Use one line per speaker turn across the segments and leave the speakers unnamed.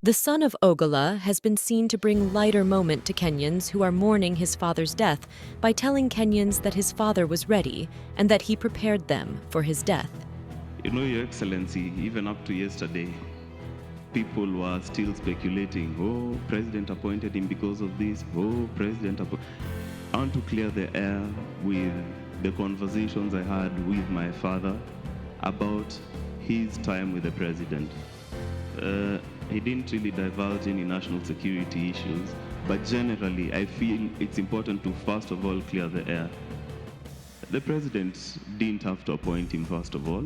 The son of Ogolla has been seen to bring lighter moment to Kenyans who are mourning his father's death by telling Kenyans that his father was ready and that he prepared them for his death.
You know, Your Excellency, even up to yesterday, people were still speculating, oh, President appointed him because of this, oh, I want to clear the air with the conversations I had with my father about his time with the President. He didn't really divulge any national security issues, but generally I feel it's important to first of all clear the air. The President didn't have to appoint him first of all,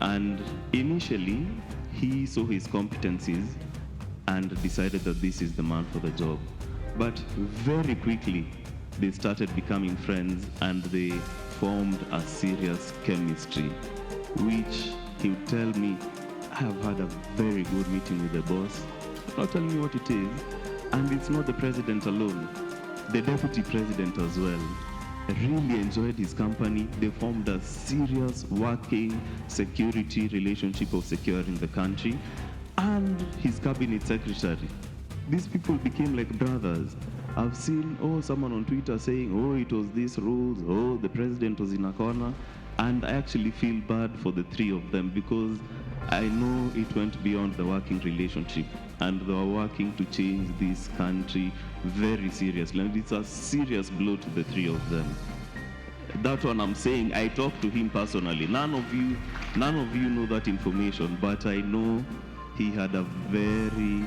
and initially he saw his competencies and decided that this is the man for the job. But very quickly they started becoming friends and they formed a serious chemistry, which he would tell me, I have had a very good meeting with the boss. Not telling me what it is. And it's not the president alone, the deputy president as well. I really enjoyed his company. They formed a serious working security relationship of securing the country. And his cabinet secretary. These people became like brothers. I've seen, someone on Twitter saying, it was these rules, the president was in a corner. And I actually feel bad for the three of them because I know it went beyond the working relationship and they were working to change this country very seriously. And it's a serious blow to the three of them. That one I'm saying, I talked to him personally. None of you know that information, but I know he had a very,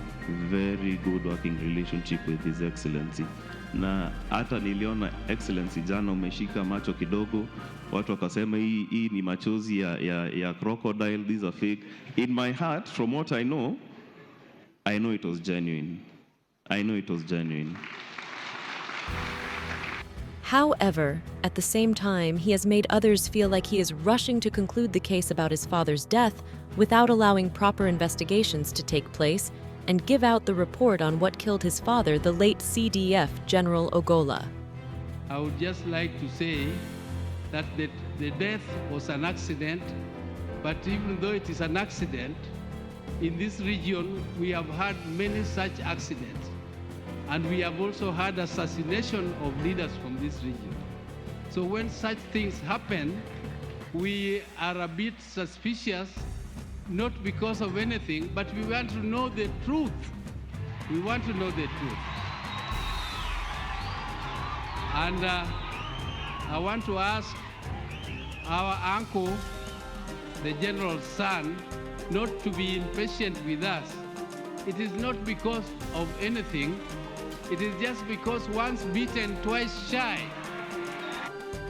very good working relationship with His Excellency. Na hata niliona Excellency jana umeshika macho kidogo, watu wakasema hii ni machozi ya crocodile, these are fake. In my heart, from what I know it was genuine. I know it was genuine.
However, at the same time, he has made others feel like he is rushing to conclude the case about his father's death without allowing proper investigations to take place and give out the report on what killed his father, the late CDF General Ogolla.
I would just like to say that the death was an accident, but even though it is an accident, in this region we have had many such accidents. And we have also had assassination of leaders from this region. So when such things happen, we are a bit suspicious, not because of anything, but we want to know the truth. We want to know the truth. And I want to ask our uncle, the general's son, not to be impatient with us. It is not because of anything. It is just because once beaten, twice shy.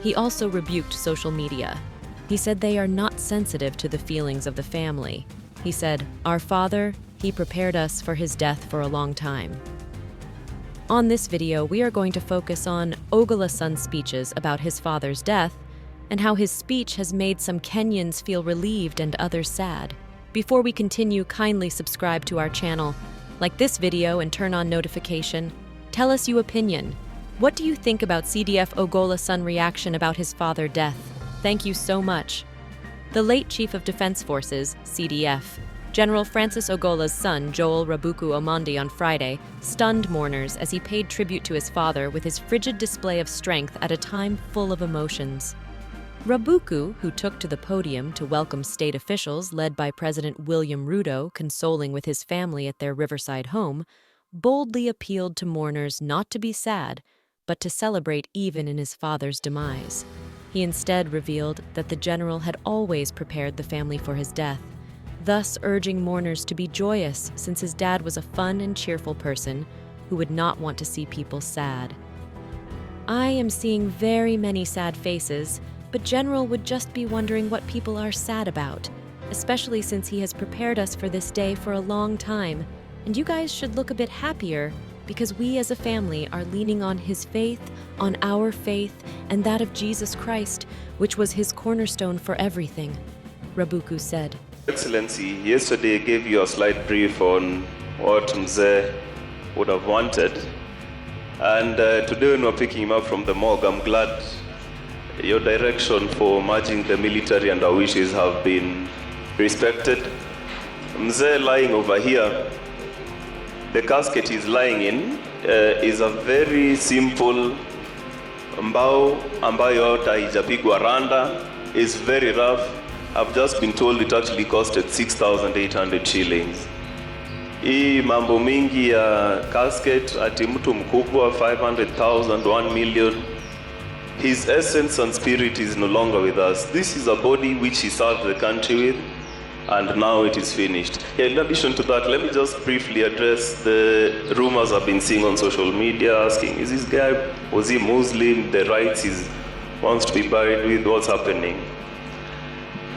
He also rebuked social media. He said they are not sensitive to the feelings of the family. He said, "Our father, he prepared us for his death for a long time." On this video, we are going to focus on Ogolla's son's speeches about his father's death and how his speech has made some Kenyans feel relieved and others sad. Before we continue, kindly subscribe to our channel, like this video and turn on notification. Tell us your opinion. What do you think about CDF Ogolla's son reaction about his father's death? Thank you so much. The late Chief of Defense Forces, CDF, General Francis Ogolla's son, Joel Rabuku Omondi, on Friday, stunned mourners as he paid tribute to his father with his frigid display of strength at a time full of emotions. Rabuku, who took to the podium to welcome state officials led by President William Ruto consoling with his family at their riverside home, boldly appealed to mourners not to be sad, but to celebrate even in his father's demise. He instead revealed that the general had always prepared the family for his death, thus urging mourners to be joyous since his dad was a fun and cheerful person who would not want to see people sad. I am seeing very many sad faces, but General would just be wondering what people are sad about, especially since he has prepared us for this day for a long time. And you guys should look a bit happier because we as a family are leaning on his faith, on our faith, and that of Jesus Christ, which was his cornerstone for everything, Rabuku said.
Excellency, yesterday I gave you a slight brief on what Mzee would have wanted. And today when we're picking him up from the morgue, I'm glad your direction for merging the military and our wishes have been respected. Mzee lying over here
the casket he's lying in is a very simple mbao ambayo hata haijapigwa randa. Is very rough. I've just been told it actually costed 6,800 shillings. Hii mambo mingi ya casket ati mtu mkubwa 500,000, 1 million. His essence and spirit is no longer with us. This is a body which he served the country with, and now it is finished. Yeah, in addition to that, let me just briefly address the rumors I've been seeing on social media asking, is this guy, was he Muslim? The rights he wants to be buried with, what's happening?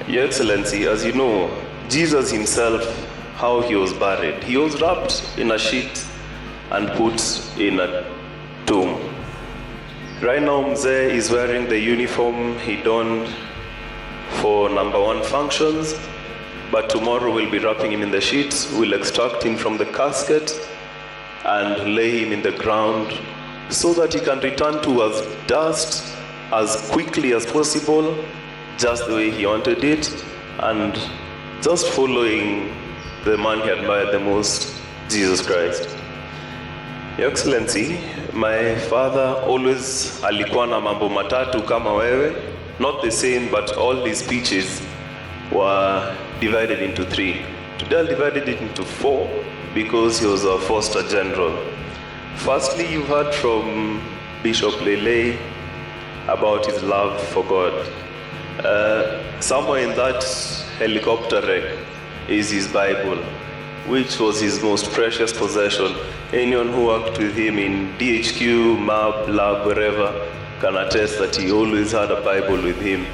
Your Excellency, as you know, Jesus himself, how he was buried. He was wrapped in a sheet and put in a tomb. Right now, Mzee is wearing the uniform he donned for number 1 functions, but tomorrow we'll be wrapping him in the sheets. We'll extract him from the casket and lay him in the ground so that he can return to us dust as quickly as possible, just the way he wanted it, and just following the man he admired the most, Jesus Christ. Your Excellency, my father always alikuwa na mambo matatu kama wewe, not the same, but all his speeches were divided into 3. Today I divided it into 4 because he was a Foster General. Firstly, you heard from Bishop Lele about his love for God. Somewhere in that helicopter wreck is his Bible, which was his most precious possession. Anyone who worked with him in DHQ, MAB, lab, wherever, can attest that he always had a Bible with him.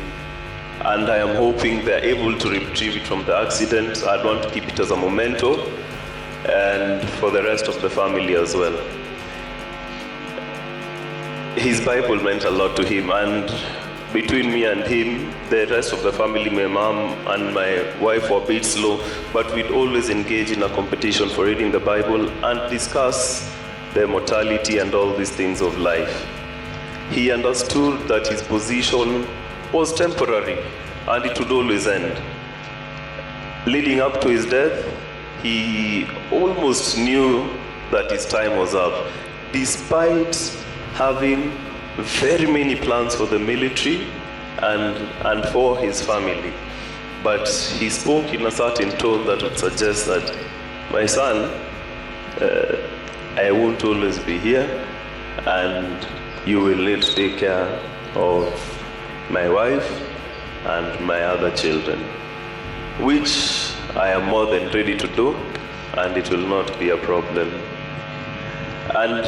And I am hoping they're able to retrieve it from the accident. I'd want to keep it as a memento, and for the rest of the family as well. His Bible meant a lot to him, and between me and him, the rest of the family, my mom and my wife, were a bit slow, but we'd always engage in a competition for reading the Bible and discuss the mortality and all these things of life. He understood that his position was temporary and it would always end. Leading up to his death, he almost knew that his time was up, despite having very many plans for the military and for his family. But he spoke in a certain tone that would suggest that, my son, I won't always be here, and you will need to take care of my wife and my other children, which I am more than ready to do, and it will not be a problem. And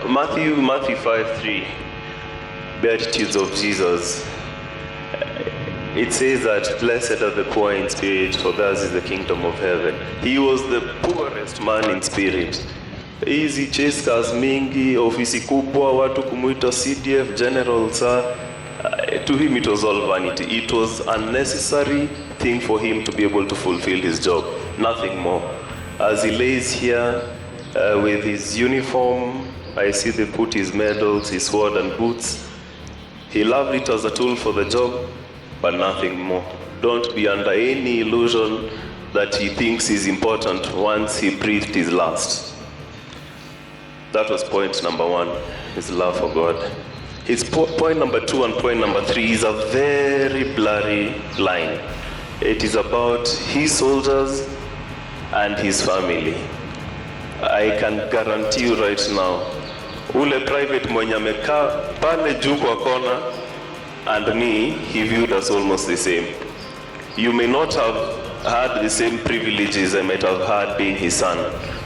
Matthew 5:3, Beatitudes of Jesus, it says that blessed are the poor in spirit, for theirs is the kingdom of heaven. He was the poorest man in spirit. Hizi cheskas mingi, ofisi kubwa, watu kumuita CDF General Ksaa, to him it was all vanity. It was a necessary thing for him to be able to fulfill his job, nothing more. As he lays here with his uniform, I see they put his medals, his sword and boots. He loved it as a tool for the job, but nothing more. Don't be under any illusion that he thinks is important once he breathed his last. That was point number 1, his love for God. His point number 2 and point number 3 is a very blurry line. It is about his soldiers and his family. I can guarantee you right now, ule private mwenye amekaa pale juu kwa kona and me, he viewed us almost the same. You may not have had the same privileges I might have had being his son,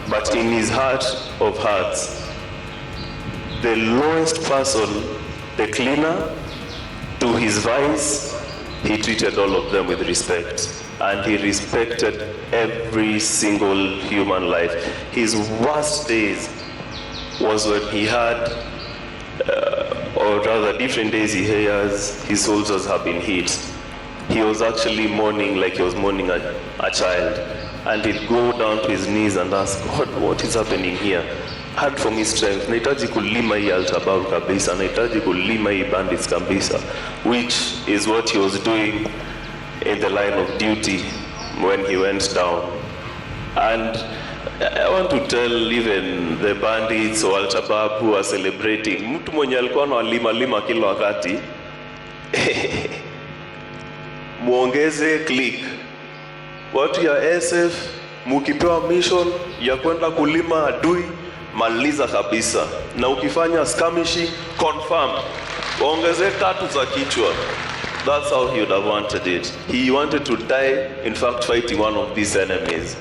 but in his heart of hearts, the lowest person, the cleaner, to his vice, he treated all of them with respect. And he respected every single human life. His worst days was when he had, or rather different days he hears his soldiers have been hit. He was actually mourning like he was mourning a child. And he'd go down to his knees and ask, God, what is happening here? Hard for me strength. Nahitaji kulima hii altabau kabisa. Nahitaji kulima hii bandits kabisa. Which is what he was doing in the line of duty when he went down. And I want to tell even the bandits or Al-Shabaab who are celebrating, mtu mwenye alikuwa na lima kila wakati, muongeze click. Watu ya SF, mukipewa mission ya kwenda kulima adui, maliza kabisa. Na ukifanya skamishi, confirm. Waongeze 3 za kichwa. That's how he would have wanted it. He wanted to die, in fact, fighting one of these enemies.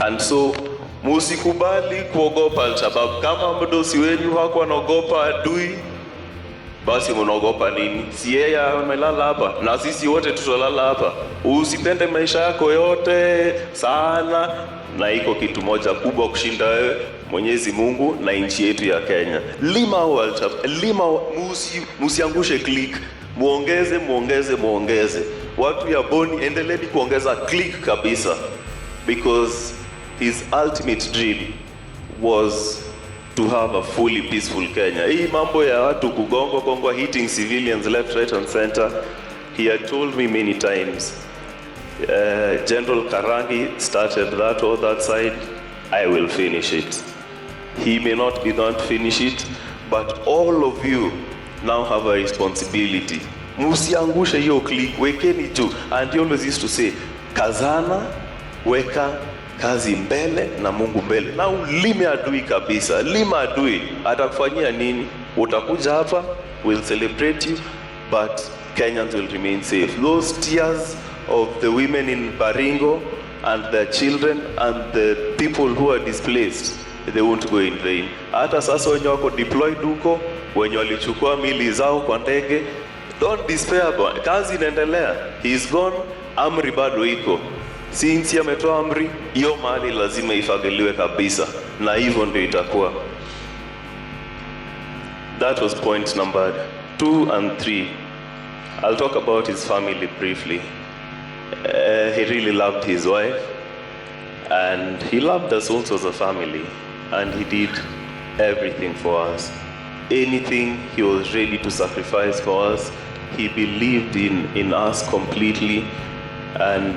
And so, musikubali kuogopa Al-Shabaab. Kama mdosi wenyu hakuwa anaogopa adui, basi mnaogopa nini? Si yeye amelala hapa na sisi wote tutalala hapa. Usipende maisha yako yote sana, na iko kitu moja kubwa kushinda wewe, Mwenyezi Mungu na nchi yetu ya Kenya. Lima musiangushe click. Muongeze. Watu ya Boni, endeleeni kuongeza click kabisa, because his ultimate dream was to have a fully peaceful Kenya. Hii mambo ya watu kugongwa hitting civilians left, right and center, he had told me many times, General Karangi started that or that side, I will finish it. He may not be done to finish it, but all of you now have a responsibility. Musiangushe hiyo click, wekeni tu. And he always used to say, kazana, weka kazi mbele na Mungu mbele. Na ulime adui kabisa. Lima adui, atakufanyia nini? Utakuja hapa, we'll celebrate you, but Kenyans will remain safe. Those tears of the women in Baringo and their children and the people who are displaced, they won't go in vain. Hata sasa wenye wako deployed huko, wenye walichukua mili zao kwa ndege, don't despair, kazi inaendelea. He is gone, amri bado iko. Since ametoa amri, hiyo mali lazima ifagiliwe kabisa, na hivyo ndio itakuwa. That was point number 2 and 3. I'll talk about his family briefly. He really loved his wife, and he loved us also as a family, and he did everything for us. Anything he was ready to sacrifice for us. He believed in us completely. And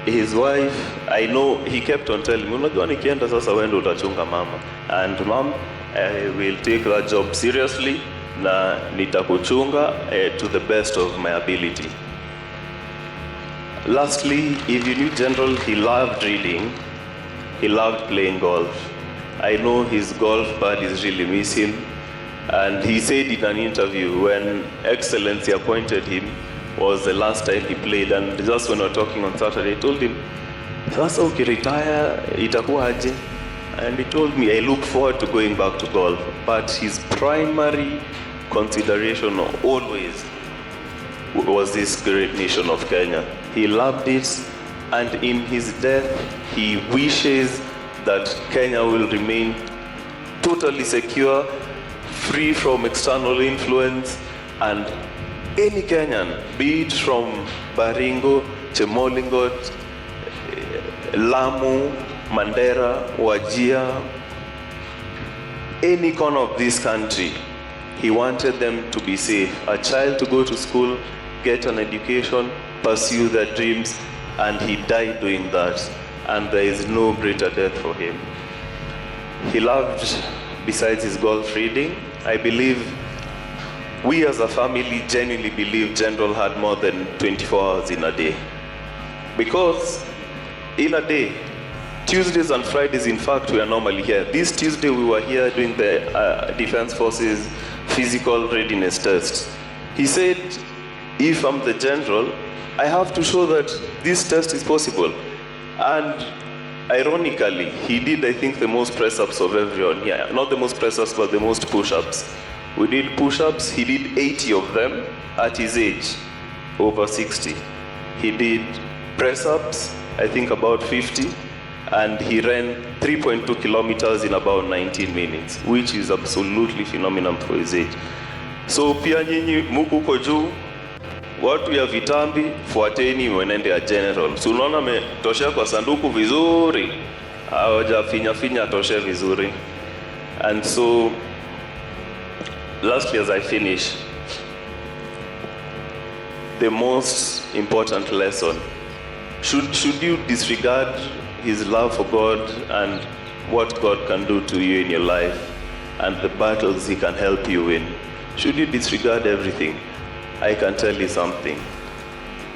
his wife, I know, he kept on telling me, unajua nikienda sasa wewe ndio utachunga mama. And mom, I will take that job seriously na nitakuchunga to the best of my ability. Lastly, if you knew General, he loved reading. He loved playing golf. I know his golf buddies really miss him. And he said in an interview when Excellency appointed him, was the last time he played. And just when we were talking on Saturday, I told him, sasa ukiretire itakuwa aje? And he told me, I look forward to going back to golf. But his primary consideration always was this great nation of Kenya. He loved it, and in his death, he wishes that Kenya will remain totally secure, free from external influence, and any Kenyan, be it from Baringo, Chemolingot, Lamu, Mandera, Wajir, any corner of this country, he wanted them to be safe. A child to go to school, get an education, pursue their dreams, and he died doing that. And there is no greater death for him. He loved, besides his golf reading, I believe, we as a family genuinely believe General had more than 24 hours in a day. Because in a day, Tuesdays and Fridays, in fact, we are normally here. This Tuesday, we were here doing the Defense Forces physical readiness test. He said, if I'm the general, I have to show that this test is possible. And ironically, he did, I think, the most press-ups of everyone here. Not the most press-ups, but the most push-ups. We did push-ups, he did 80 of them at his age, over 60. He did press-ups, I think about 50, and he ran 3.2 kilometers in about 19 minutes, which is absolutely phenomenal for his age. So pia nyinyi muko huko juu, watu ya vitambi, fuateni mwenende ya general. So unaona metoshea kwa sanduku vizuri, hawaja finya toshe vizuri. And so, lastly, as I finish, the most important lesson, should you disregard his love for God and what God can do to you in your life and the battles he can help you win. Should you disregard everything? I can tell you something.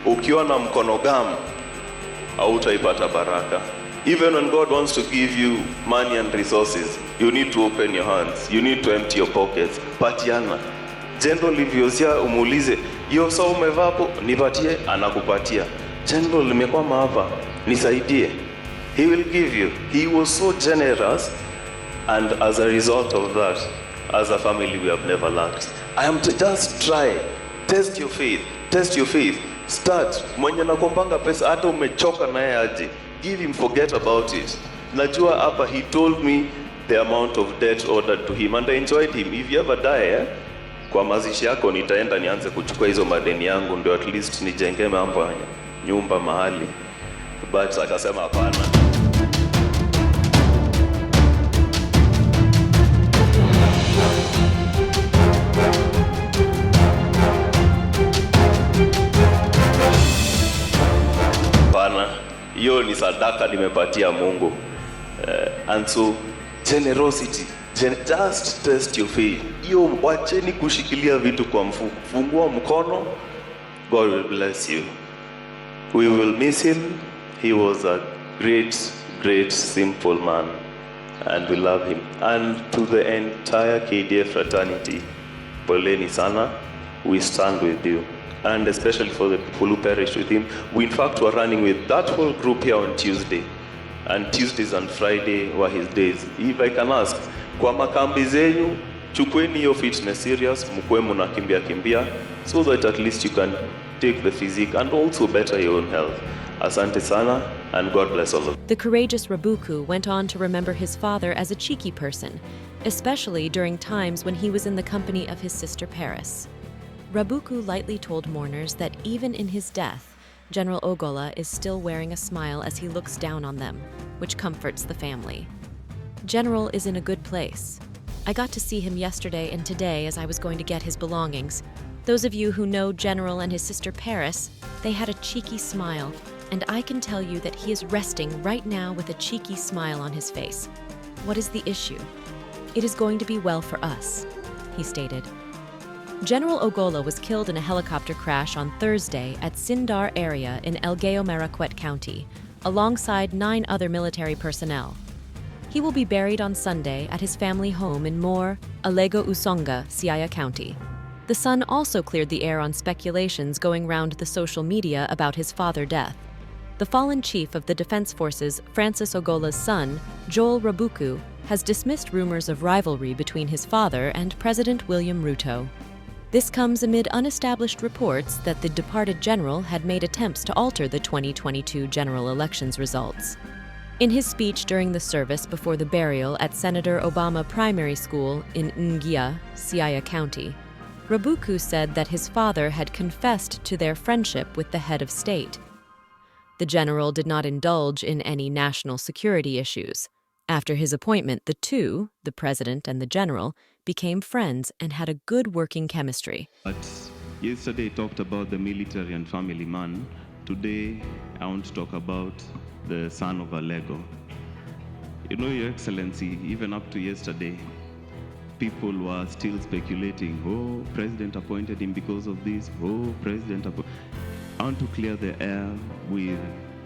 Ukiwa na mkono gamu, hautaipata baraka. Even when God wants to give you money and resources, you need to open your hands. You need to empty your pockets. Patiana. General livyozia umuulize, hiyo saa umevaa hapo, nipatie, anakupatia. General nimekwama hapa, nisaidie. He will give you. He was so generous, and as a result of that, as a family we have never lacked. I am to just try. Test your faith. Test your faith. Start. Mwenye nakombanga pesa hata umechoka naye aje. Give him, forget about it. Najua hapa he told me the amount of debt ordered to him and I enjoyed him. If you ever die, kwa mazishi yako nitaenda nianze kuchukua hizo madeni yangu ndio at least nijenge mambo nyumba mahali. But akasema hapana. Hiyo ni sadaka nimepatia Mungu. And so generosity, just test your faith. Hiyo wacheni kushikilia vitu kwa mfuko. Fungua mkono, God will bless you. We will miss him. He was a great simple man and we love him. And to the entire KDF fraternity, poleni sana, we stand with you. And especially for the people who perished with him. We in fact were running with that whole group here on Tuesday. And Tuesdays and Friday were his days. If I can ask, kwa makambi zenyu, chukweni hiyo fitness serious, mkwe kimbia, so that at least you can take the physique and also better your own health. Asante sana, and God bless all of you.
The courageous Rabuku went on to remember his father as a cheeky person, especially during times when he was in the company of his sister Paris. Rabuku lightly told mourners that even in his death, General Ogolla is still wearing a smile as he looks down on them, which comforts the family. General is in a good place. I got to see him yesterday and today as I was going to get his belongings. Those of you who know General and his sister Paris, they had a cheeky smile, and I can tell you that he is resting right now with a cheeky smile on his face. What is the issue? It is going to be well for us, he stated. General Ogolla was killed in a helicopter crash on Thursday at Sindar area in Elgeyo-Marakwet County, alongside 9 other military personnel. He will be buried on Sunday at his family home in Moore, Alego Usonga, Siaya County. The Sun also cleared the air on speculations going round the social media about his father's death. The fallen chief of the Defense Forces, Francis Ogolla's son, Joel Rabuku, has dismissed rumors of rivalry between his father and President William Ruto. This comes amid unestablished reports that the departed general had made attempts to alter the 2022 general elections results. In his speech during the service before the burial at Senator Obama Primary School in Ngia, Siaya County, Rabuku said that his father had confessed to their friendship with the head of state. The general did not indulge in any national security issues. After his appointment, the two, the president and the general, became friends and had a good working chemistry.
But yesterday I talked about the military and family man. Today I want to talk about the son of Alego. You know, Your Excellency, even up to yesterday, people were still speculating, oh, President appointed him because of this, oh, President appointed. I want to clear the air with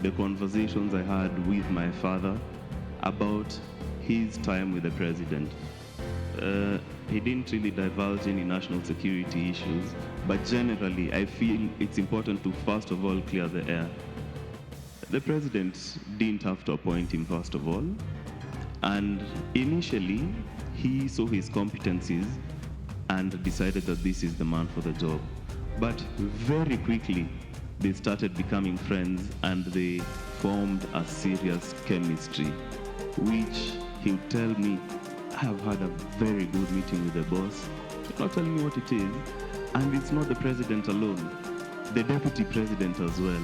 the conversations I had with my father about his time with the president. He didn't really divulge any national security issues, but generally I feel it's important to first of all clear the air. The president didn't have to appoint him first of all, and initially he saw his competencies and decided that this is the man for the job. But very quickly they started becoming friends and they formed a serious chemistry, which he'll tell me, I have had a very good meeting with the boss. He's not telling me what it is, and it's not the president alone, the deputy president as well.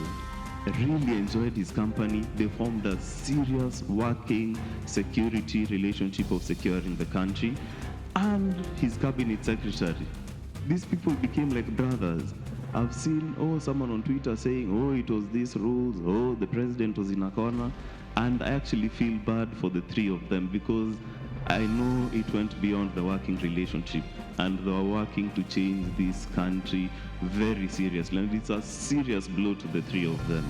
I really enjoyed his company. They formed a serious working security relationship of securing the country, and his cabinet secretary. These people became like brothers. I've seen, someone on Twitter saying, it was these rules, the president was in a corner. And I actually feel bad for the three of them because I know it went beyond the working relationship, and they were working to change this country very seriously. And it's a serious blow to the three of them.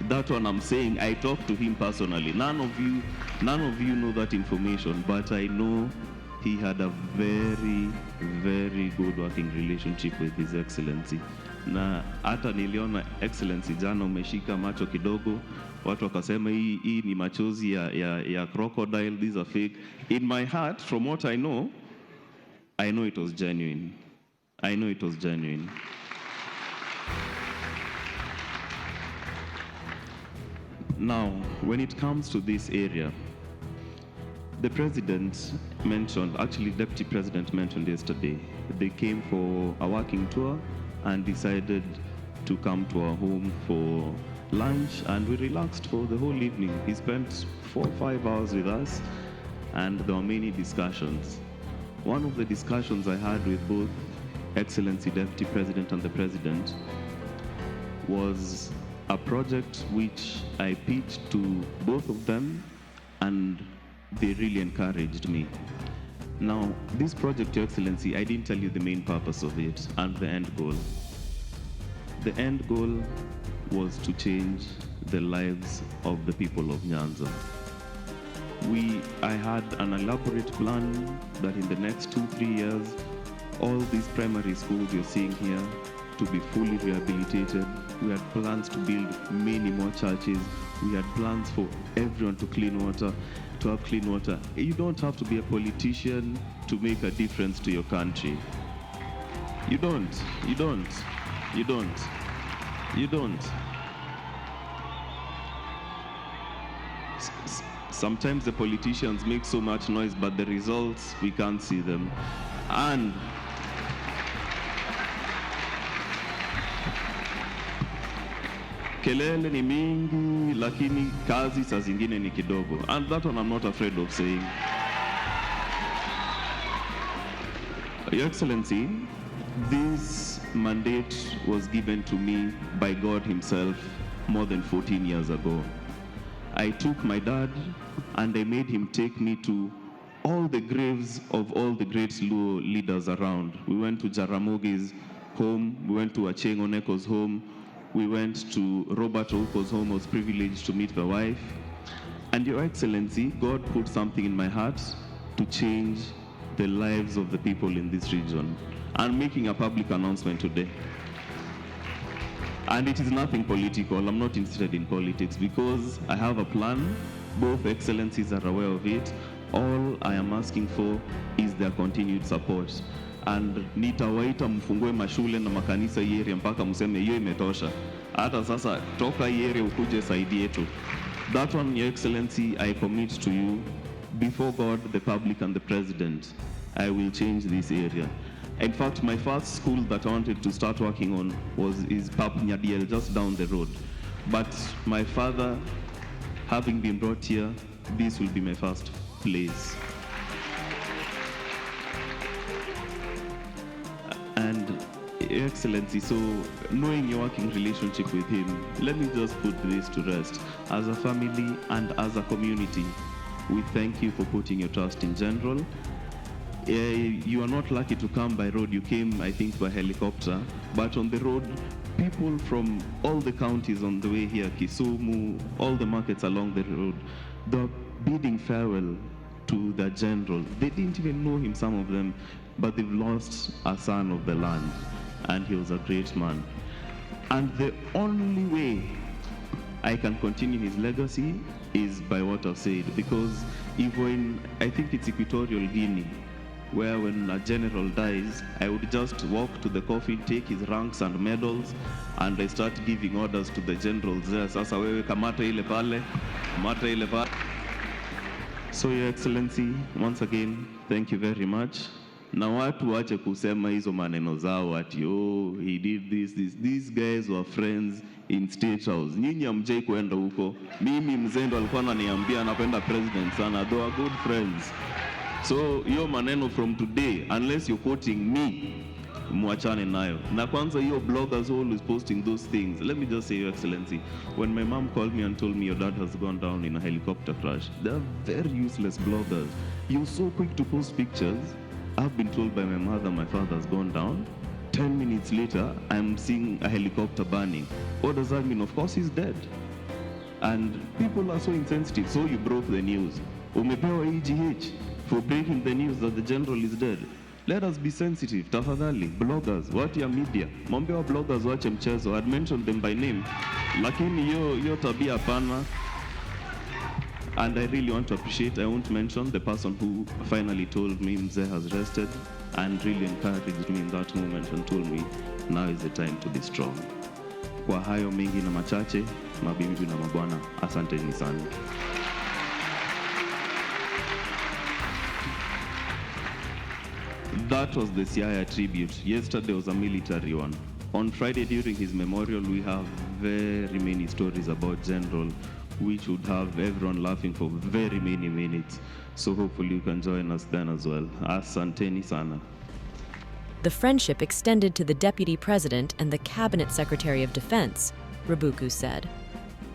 That one I'm saying, I talked to him personally. None of you know that information, but I know he had a very, very good working relationship with His Excellency. Na hata niliona Excellency jana umeshika macho kidogo, watu wakasema hii ni machozi ya crocodile, these are fake. In my heart, from what I know it was genuine. I know it was genuine. Now, when it comes to this area, the president mentioned, actually Deputy President mentioned yesterday, they came for a working tour and decided to come to our home for lunch, and we relaxed for the whole evening. He spent 4 or 5 hours with us, and there were many discussions. One of the discussions I had with both Excellency Deputy President and the President was a project which I pitched to both of them, and they really encouraged me. Now, this project, Your Excellency, I didn't tell you the main purpose of it and the end goal. The end goal was to change the lives of the people of Nyanza. I had an elaborate plan that in the next 2-3 years, all these primary schools you're seeing here to be fully rehabilitated. We had plans to build many more churches. We had plans for everyone to have clean water. You don't have to be a politician to make a difference to your country. You don't. Sometimes the politicians make so much noise, but the results, we can't see them. And kelele ni mingi, lakini kazi saa zingine ni kidogo. And that one I'm not afraid of saying. Your Excellency, this mandate was given to me by God Himself more than 14 years ago. I took my dad and I made him take me to all the graves of all the great Luo leaders around. We went to Jaramogi's home, we went to Acheng Oneko's home, we went to Robert Ouko's home. I was privileged to meet the wife. And Your Excellency, God put something in my heart to change the lives of the people in this region. I'm making a public announcement today. And it is nothing political. I'm not interested in politics because I have a plan. Both Excellencies are aware of it. All I am asking for is their continued support. And nitawaita mfungue mashule na makanisa hii area mpaka mseme hiyo imetosha. Hata sasa toka hii area ukuje saidi yetu. That one, Your Excellency, I commit to you before God, the public and the President. I will change this area. In fact, my first school that I wanted to start working on is Pap Nyadiel, just down the road. But my father, having been brought here, this will be my first place. And Your Excellency, so knowing your working relationship with him, let me just put this to rest. As a family and as a community, we thank you for putting your trust in General. You are not lucky to come by road. You came, I think, by helicopter. But on the road, people from all the counties on the way here, Kisumu, all the markets along the road, they're bidding farewell to the General. They didn't even know him, some of them, but they've lost a son of the land. And he was a great man. And the only way I can continue his legacy is by what I've said. Because even, I think it's Equatorial Guinea, where when a general dies, I would just walk to the coffin, take his ranks and medals, and I start giving orders to the generals there. Sasa wewe kamata ile pale, kamata ile pale. So Your Excellency, once again, thank you very much. Na watu wache kusema hizo maneno zao ati oh, he did this. These guys were friends in State House. Nyinyi hamjai kuenda huko. Mimi mzendo alikuwa ananiambia anapenda president sana. They are good friends. So your maneno from today, unless you're quoting me, Mwachane nayo. Na kwanza hiyo bloggers always posting those things. Let me just say, Your Excellency, when my mom called me and told me your dad has gone down in a helicopter crash, they're very useless bloggers. You're so quick to post pictures. I've been told by my mother my father has gone down. 10 minutes later, I'm seeing a helicopter burning. What does that mean? Of course he's dead. And people are so insensitive. So you broke the news. Umepewa EGH for breaking the news that the general is dead. Let us be sensitive. Tafadhali, bloggers, what ya media? Mwambie wa bloggers wache mchezo. I'd mentioned them by name. Lakini yo tabia hapana. And I really want to appreciate, I won't mention the person who finally told me Mzee has rested and really encouraged me in that moment and told me now is the time to be strong. Kwa hayo mengi na machache, mabibi na mabwana, asanteni sana. That was the Siaya tribute. Yesterday was a military one. On Friday during his memorial, we have very many stories about General, which would have everyone laughing for very many minutes. So hopefully you can join us then as well. Asanteni sana.
The friendship extended to the Deputy President and the Cabinet Secretary of Defense, Rabuku said.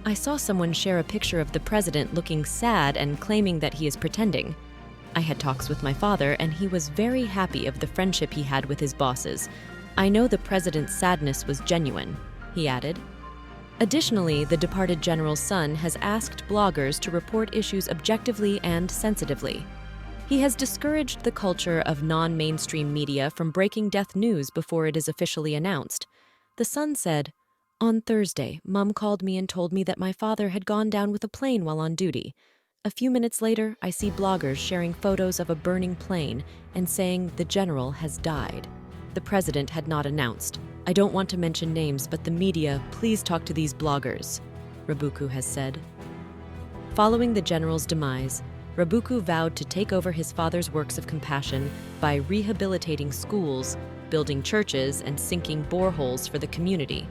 I saw someone share a picture of the President looking sad and claiming that he is pretending. I had talks with my father and he was very happy of the friendship he had with his bosses. I know the President's sadness was genuine, he added. Additionally, the departed general's son has asked bloggers to report issues objectively and sensitively. He has discouraged the culture of non-mainstream media from breaking death news before it is officially announced. The son said, "On Thursday, Mum called me and told me that my father had gone down with a plane while on duty. A few minutes later, I see bloggers sharing photos of a burning plane and saying the general has died. The president had not announced. I don't want to mention names, but the media, please talk to these bloggers," Rabuku has said. Following the general's demise, Rabuku vowed to take over his father's works of compassion by rehabilitating schools, building churches, and sinking boreholes for the community.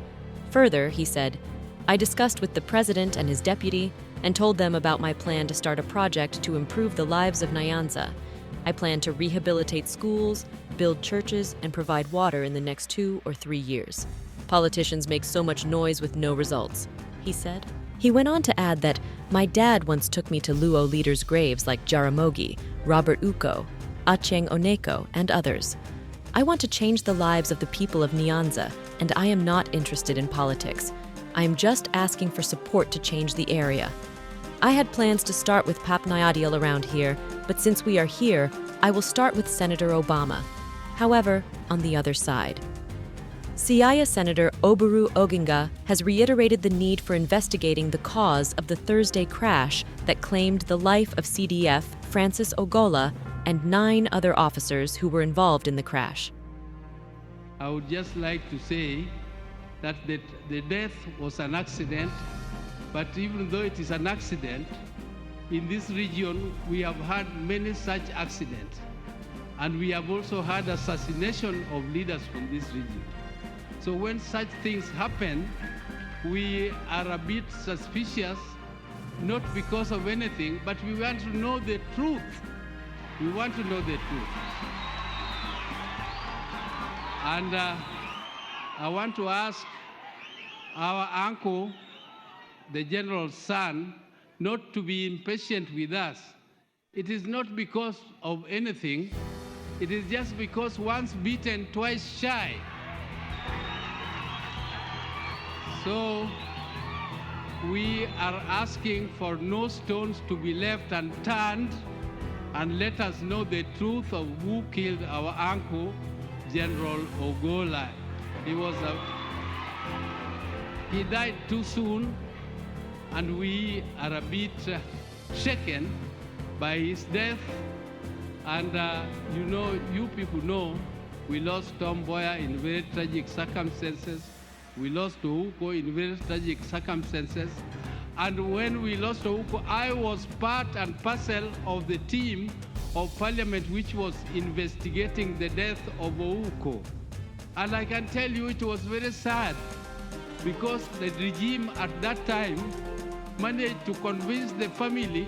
Further, he said, I discussed with the president and his deputy and told them about my plan to start a project to improve the lives of Nyanza. I plan to rehabilitate schools, build churches, and provide water in the next 2 or 3 years. Politicians make so much noise with no results, he said. He went on to add that, my dad once took me to Luo leaders' graves like Jaramogi, Robert Uko, Acheng Oneko, and others. I want to change the lives of the people of Nyanza, and I am not interested in politics. I am just asking for support to change the area. I had plans to start with Pap Nyadiel around here, but since we are here, I will start with Senator Obama. However, on the other side. Siaya Senator Oburu Oginga has reiterated the need for investigating the cause of the Thursday crash that claimed the life of CDF Francis Ogolla and 9 other officers who were involved in the crash.
I would just like to say that the death was an accident, but even though it is an accident, in this region we have had many such accidents, and we have also had assassination of leaders from this region. So when such things happen, we are a bit suspicious, not because of anything, but we want to know the truth. We want to know the truth. And I want to ask our uncle, the general's son, not to be impatient with us. It is not because of anything. It is just because once beaten, twice shy. So we are asking for no stones to be left unturned, and let us know the truth of who killed our uncle, General Ogolla. He died too soon, and we are a bit shaken by his death. And you people know, we lost Tom Boyer in very tragic circumstances. We lost Ouko in very tragic circumstances. And when we lost Ouko, I was part and parcel of the team of parliament which was investigating the death of Ouko. And I can tell you it was very sad, because the regime at that time managed to convince the family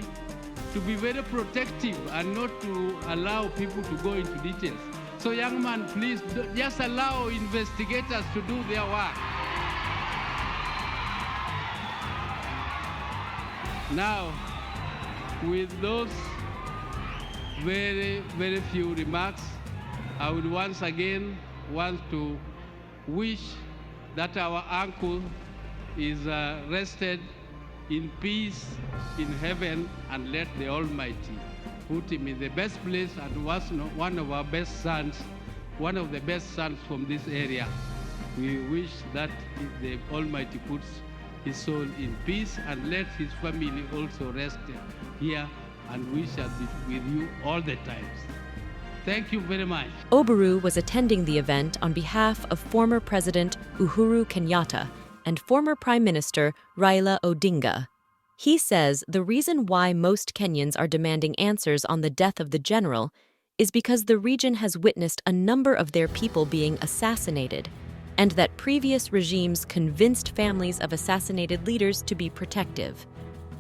to be very protective and not to allow people to go into details. So young man, please just allow investigators to do their work. Now, with those very, very few remarks, I would once again want to wish that our uncle is rested in peace in heaven, and let the Almighty put him in the best place, and was one of our best sons, one of the best sons from this area. We wish that the Almighty puts his soul in peace, and let his family also rest here, and we shall be with you all the times. Thank you very much.
Oburu was attending the event on behalf of former President Uhuru Kenyatta and former Prime Minister Raila Odinga. He says the reason why most Kenyans are demanding answers on the death of the general is because the region has witnessed a number of their people being assassinated, and that previous regimes convinced families of assassinated leaders to be protective.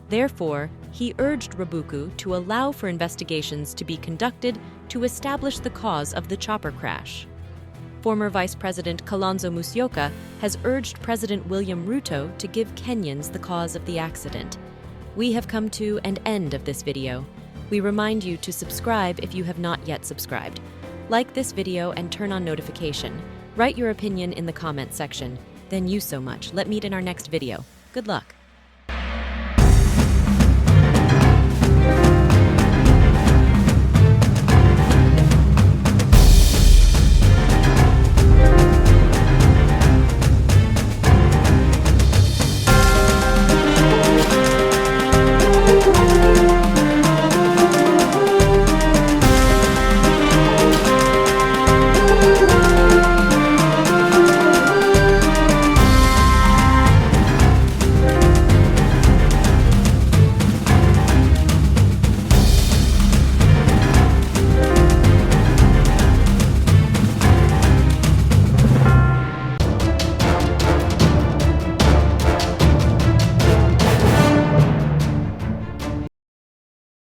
Therefore, he urged Rabuku to allow for investigations to be conducted to establish the cause of the chopper crash. Former Vice President Kalonzo Musyoka has urged President William Ruto to give Kenyans the cause of the accident. We have come to an end of this video. We remind you to subscribe if you have not yet subscribed. Like this video and turn on notification. Write your opinion in the comment section. Then you so much. Let's meet in our next video. Good luck.